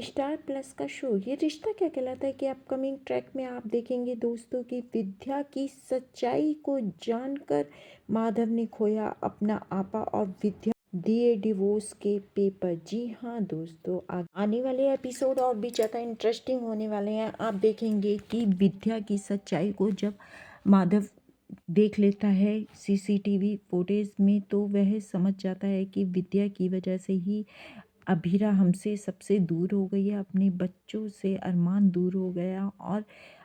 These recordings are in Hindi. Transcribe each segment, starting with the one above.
स्टार प्लस का शो ये रिश्ता क्या कहलाता है कि अपकमिंग ट्रैक में आप देखेंगे दोस्तों कि विद्या की सच्चाई को जानकर माधव ने खोया अपना आपा और विद्या दिए डिवोर्स के पेपर। जी हाँ दोस्तों, आने वाले एपिसोड और भी ज़्यादा इंटरेस्टिंग होने वाले हैं। आप देखेंगे कि विद्या की सच्चाई को जब माधव देख लेता है सीसीटीवी फुटेज में, तो वह समझ जाता है कि विद्या की वजह से ही अभीरा हमसे सबसे दूर हो गई है, अपने बच्चों से अरमान दूर हो गया और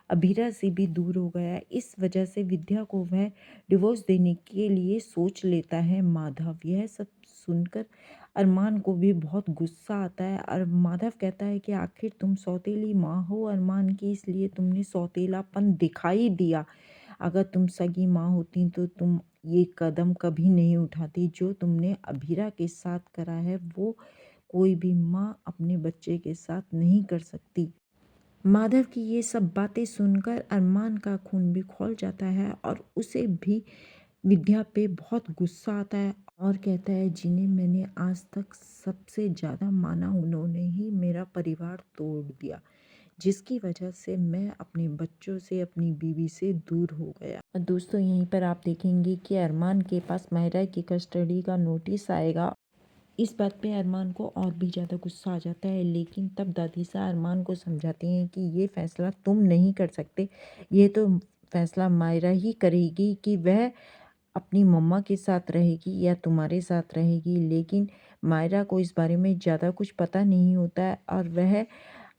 अभीरा से भी दूर हो गया। इस वजह से विद्या को वह डिवोर्स देने के लिए सोच लेता है माधव। यह सब सुनकर अरमान को भी बहुत गुस्सा आता है और माधव कहता है कि आखिर तुम सौतेली माँ हो अरमान की, इसलिए तुमने सौतेलापन दिखाई दिया। अगर तुम सगी माँ होती तो तुम ये कदम कभी नहीं उठाती। जो तुमने अभीरा के साथ करा है वो कोई भी माँ अपने बच्चे के साथ नहीं कर सकती। माधव की ये सब बातें सुनकर अरमान का खून भी खौल जाता है और उसे भी विद्या पे बहुत गुस्सा आता है और कहता है, जिन्हें मैंने आज तक सबसे ज़्यादा माना उन्होंने ही मेरा परिवार तोड़ दिया, जिसकी वजह से मैं अपने बच्चों से अपनी बीवी से दूर हो गया। और दोस्तों यहीं पर आप देखेंगे कि अरमान के पास मायरा की कस्टडी का नोटिस आएगा। इस बात पे अरमान को और भी ज़्यादा गुस्सा आ जाता है, लेकिन तब दादीसा अरमान को समझाती हैं कि ये फ़ैसला तुम नहीं कर सकते, ये तो फ़ैसला मायरा ही करेगी कि वह अपनी मम्मा के साथ रहेगी या तुम्हारे साथ रहेगी। लेकिन मायरा को इस बारे में ज़्यादा कुछ पता नहीं होता है और वह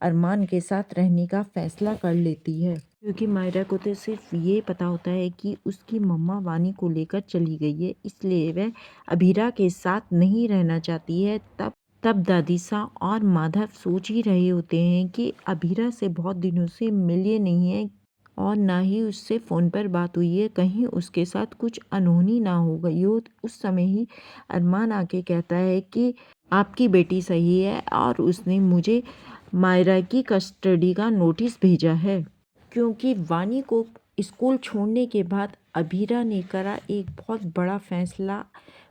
अरमान के साथ रहने का फ़ैसला कर लेती है, क्योंकि मायरा को तो सिर्फ ये पता होता है कि उसकी मम्मा वानी को लेकर चली गई है, इसलिए वह अभीरा के साथ नहीं रहना चाहती है। तब दादीसा और माधव सोच ही रहे होते हैं कि अभीरा से बहुत दिनों से मिले नहीं है और ना ही उससे फ़ोन पर बात हुई है, कहीं उसके साथ कुछ अनहोनी ना हो गई हो। उस समय ही अरमान आके कहता है कि आपकी बेटी सही है और उसने मुझे मायरा की कस्टडी का नोटिस भेजा है, क्योंकि वानी को स्कूल छोड़ने के बाद अभीरा ने करा एक बहुत बड़ा फैसला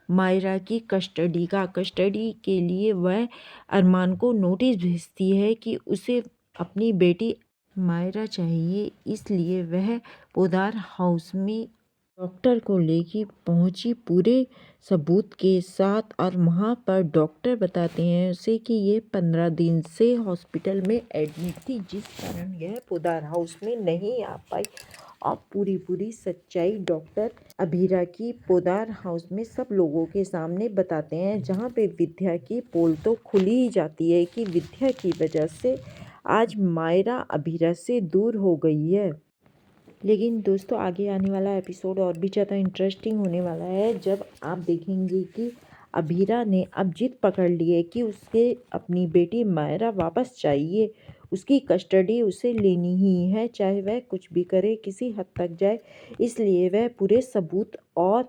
मायरा की कस्टडी के लिए वह अरमान को नोटिस भेजती है कि उसे अपनी बेटी मायरा चाहिए। इसलिए वह पोदार हाउस में डॉक्टर को लेके पहुंची पूरे सबूत के साथ और वहाँ पर डॉक्टर बताते हैं उसे कि ये 15 दिन से हॉस्पिटल में एडमिट थी, जिस कारण यह पोदार हाउस में नहीं आ पाई। और पूरी सच्चाई डॉक्टर अभीरा की पोदार हाउस में सब लोगों के सामने बताते हैं, जहाँ पे विद्या की पोल तो खुली ही जाती है कि विद्या की वजह से आज मायरा अभीरा से दूर हो गई है। लेकिन दोस्तों आगे आने वाला एपिसोड और भी ज़्यादा इंटरेस्टिंग होने वाला है, जब आप देखेंगे कि अभीरा ने अब जिद पकड़ ली है कि उसके अपनी बेटी मायरा वापस चाहिए, उसकी कस्टडी उसे लेनी ही है, चाहे वह कुछ भी करे, किसी हद तक जाए। इसलिए वह पूरे सबूत और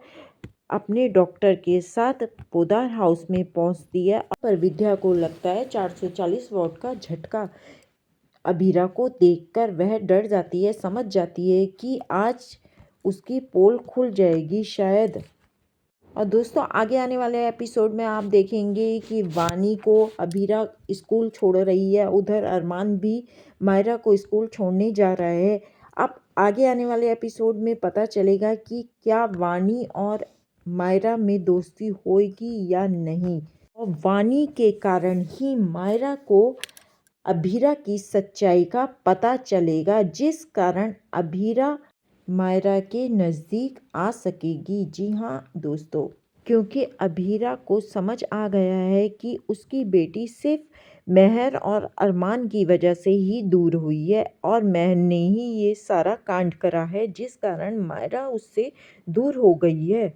अपने डॉक्टर के साथ पोदार हाउस में पहुंचती है। पर विद्या को लगता है 440 वॉट का झटका। अभीरा को देखकर वह डर जाती है, समझ जाती है कि आज उसकी पोल खुल जाएगी शायद। और दोस्तों आगे आने वाले एपिसोड में आप देखेंगे कि वानी को अभीरा स्कूल छोड़ रही है, उधर अरमान भी मायरा को स्कूल छोड़ने जा रहा है। अब आगे आने वाले एपिसोड में पता चलेगा कि क्या वानी और मायरा में दोस्ती होगी या नहीं, और वानी के कारण ही मायरा को अभीरा की सच्चाई का पता चलेगा, जिस कारण अभीरा मायरा के नज़दीक आ सकेगी। जी हाँ दोस्तों, क्योंकि अभीरा को समझ आ गया है कि उसकी बेटी सिर्फ महर और अरमान की वजह से ही दूर हुई है और महर ने ही ये सारा कांड करा है, जिस कारण मायरा उससे दूर हो गई है।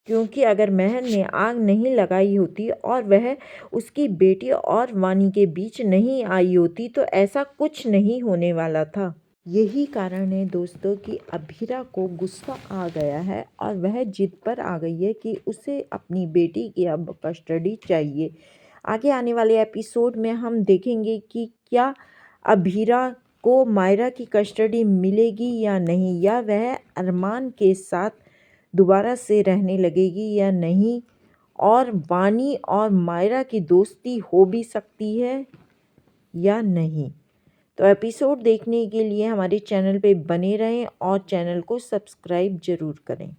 क्योंकि अगर महर ने आग नहीं लगाई होती और वह उसकी बेटी और वानी के बीच नहीं आई होती तो ऐसा कुछ नहीं होने वाला था। यही कारण है दोस्तों कि अभीरा को गुस्सा आ गया है और वह जिद पर आ गई है कि उसे अपनी बेटी की अब कस्टडी चाहिए। आगे आने वाले एपिसोड में हम देखेंगे कि क्या अभीरा को मायरा की कस्टडी मिलेगी या नहीं, या वह अरमान के साथ दोबारा से रहने लगेगी या नहीं, और वानी और मायरा की दोस्ती हो भी सकती है या नहीं। तो एपिसोड देखने के लिए हमारे चैनल पे बने रहें और चैनल को सब्सक्राइब ज़रूर करें।